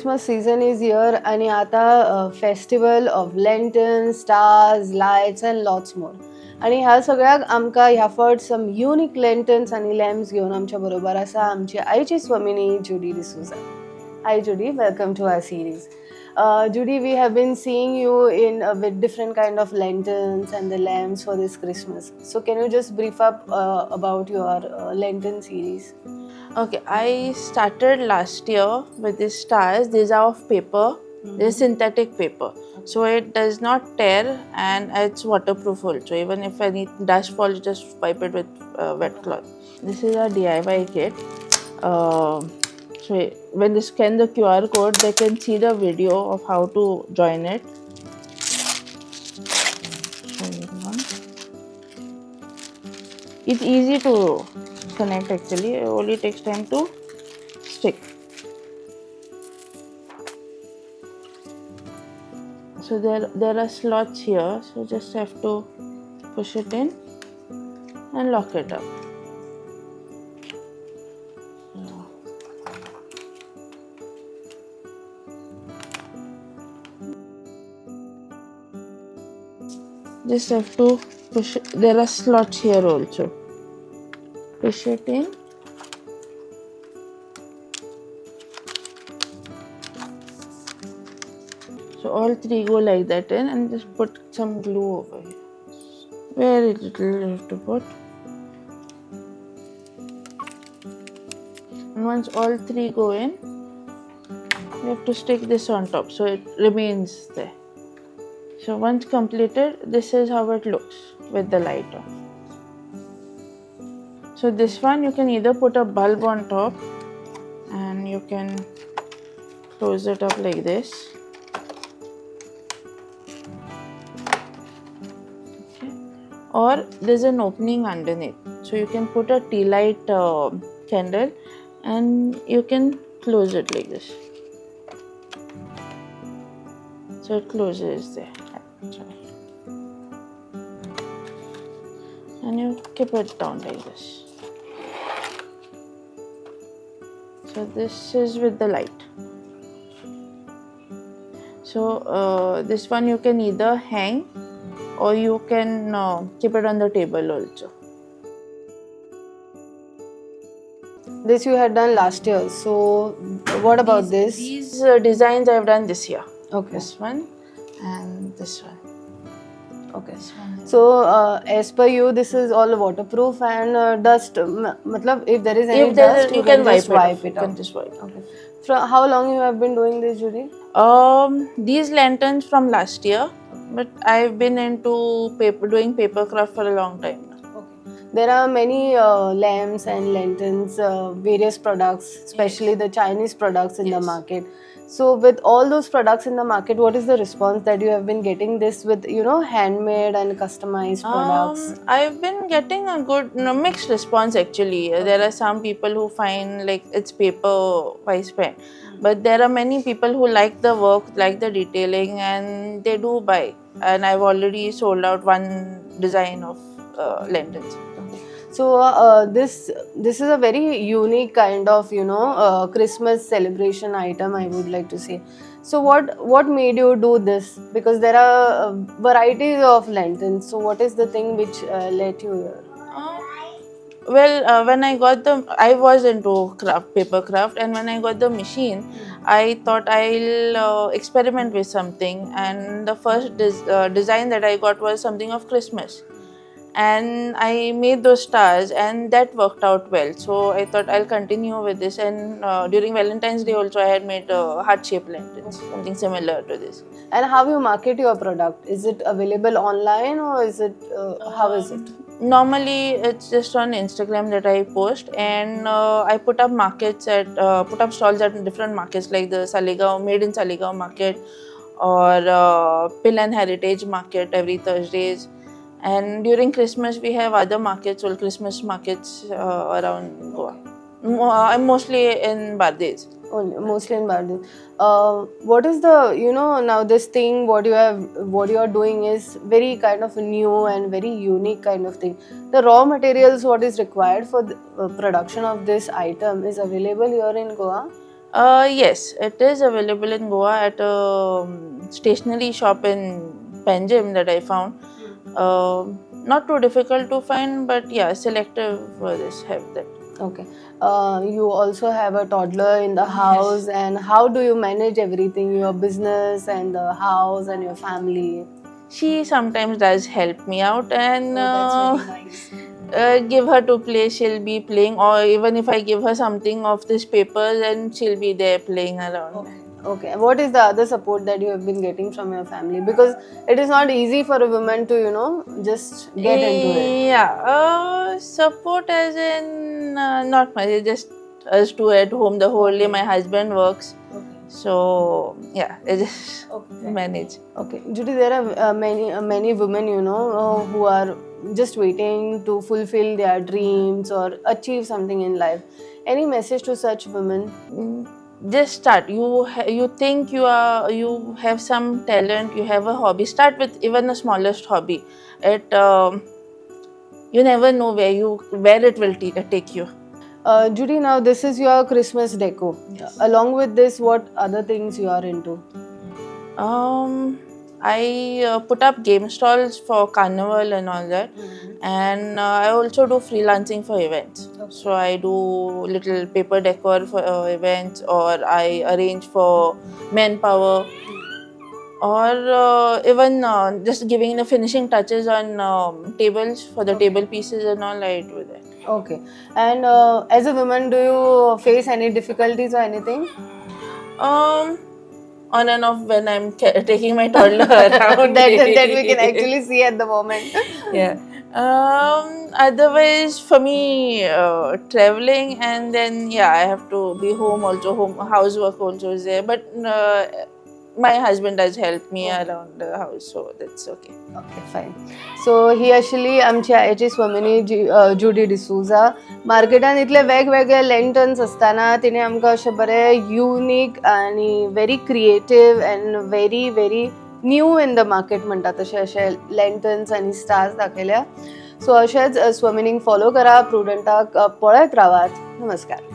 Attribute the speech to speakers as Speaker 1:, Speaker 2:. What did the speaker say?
Speaker 1: Christmas season is here आणि आता festival of lanterns, stars, lights and lots more. आणि ह्या सगळ्याक आमकां ह्या फावट सम युनिक लँटर्न्स आणि लॅम्प्स घेवन आमच्या बरोबर आसा आमची आईची स्वामिनी जुडी D'Souza. Hi Judy, welcome to our series. Judy, we have been seeing you in with different kind of lanterns and the lamps for this Christmas. So can you just brief up about your lantern series?
Speaker 2: Okay, I started last year with these stars. These are of paper. They're synthetic paper. So it does not tear and it's waterproof also. Even if any dust falls, just wipe it with wet cloth. This is our DIY kit. So when they scan the QR code, they can see the video of how to join it. It's easy to connect actually. It only takes time to stick. So there are slots here, so just have to push it in and lock it up. Just have to push it. There are slots here also. Push it in. So all three go like that in, and just put some glue over here. Very little you have to put. And once all three go in, you have to stick this on top so it remains there. So once completed, this is how it looks with the light on. So this one you can either put a bulb on top and you can close it up like this. Okay. Or there's an opening underneath. So you can put a tea light candle and you can close it like this. So it closes there. And you keep it down like this. So this is with the light. So this one you can either hang or you can keep it on the table also.
Speaker 1: This you had done last year. So what about this?
Speaker 2: These designs I've done this year.
Speaker 1: Okay.
Speaker 2: This one and this one.
Speaker 1: Okay. So as per you, this is all waterproof and dust. Matlab, if there is any dust,
Speaker 2: you can
Speaker 1: just wipe
Speaker 2: it
Speaker 1: it
Speaker 2: off. You
Speaker 1: out.
Speaker 2: can just wipe it.
Speaker 1: Okay. From how long you have been doing this, Judy?
Speaker 2: These lanterns from last year, but I've been into doing paper craft for a long time now.
Speaker 1: Okay. There are many lamps and lanterns, various products, especially the Chinese products in the market. So with all those products in the market, what is the response that you have been getting this with, handmade and customized products?
Speaker 2: I've been getting a good mixed response actually. There are some people who find like it's paper, why spend? But there are many people who like the work, like the detailing, and they do buy. And I've already sold out one design of lanterns.
Speaker 1: So this is a very unique kind of Christmas celebration item, I would like to say. So what made you do this? Because there are varieties of lanterns. So what is the thing which led you here?
Speaker 2: When I got I was into paper craft, and when I got the machine, I thought I'll experiment with something. And the first design that I got was something of Christmas. And I made those stars, and that worked out well. So I thought I'll continue with this. And during Valentine's Day also, I had made heart-shaped lanterns, something similar to this.
Speaker 1: And how you market your product? Is it available online or is it how is it?
Speaker 2: Normally, it's just on Instagram that I post, and I put up stalls at different markets like the Saligaon, Made in Saligaon market, or Pill and Heritage market every Thursdays. And during Christmas, we have other markets, all Christmas markets around Goa. I'm mostly in Bardes.
Speaker 1: Mostly in Bardin. What is the now this thing what you are doing is very kind of new and very unique kind of thing. The raw materials what is required for the production of this item is available here in Goa.
Speaker 2: Yes, it is available in Goa at a stationery shop in Panjim that I found. Not too difficult to find, but yeah, selective for this have that.
Speaker 1: Okay. You also have a toddler in the house, and how do you manage everything, your business and the house and your family?
Speaker 2: She sometimes does help me out and
Speaker 1: Oh, that's very nice.
Speaker 2: give her to play. She'll be playing, or even if I give her something of this paper, then she'll be there playing around.
Speaker 1: Okay. Okay. What is the other support that you have been getting from your family? Because it is not easy for a woman to, just get into it.
Speaker 2: Yeah, support as in not much. It's just us two at home the whole day.
Speaker 1: Okay.
Speaker 2: My husband works,
Speaker 1: Okay.
Speaker 2: so yeah, I just
Speaker 1: Okay.
Speaker 2: manage.
Speaker 1: Okay, Judy, there are many women, who are just waiting to fulfill their dreams or achieve something in life. Any message to such women?
Speaker 2: Mm, just start. You think you have some talent, you have a hobby. Start with even the smallest hobby. It you never know where it will take you.
Speaker 1: Judy, now this is your Christmas deco.
Speaker 2: Yes.
Speaker 1: Along with this, what other things you are into?
Speaker 2: I put up game stalls for carnival and all that, and I also do freelancing for events.
Speaker 1: Okay.
Speaker 2: So I do little paper decor for events, or I arrange for manpower, or even just giving the finishing touches on tables for the
Speaker 1: Okay.
Speaker 2: table pieces and all. I do that.
Speaker 1: Okay. And as a woman, do you face any difficulties or anything?
Speaker 2: On and off when I'm taking my toddler around.
Speaker 1: that we can actually see at the moment.
Speaker 2: Yeah. Otherwise, for me, traveling and then yeah, I have to be home also. Home housework also is there, but my husband does help me around the house, so that's okay.
Speaker 1: Okay, fine. So ही आशिल्ली आमची आयची स्वमिनी जुडी डिसूजा. मार्केटान इतले वेगवेगळे लँटर्न्स आसतना तिणे आमकां अशें बरें युनीक आनी very creative and very very new in the market म्हणटा तशें अशे लँटर्न्स आनी स्टार्स दाखयल्या. सो अशेंच स्वमिनीक फॉलो करा, प्रुडंटाक पळयत रावात. नमस्कार.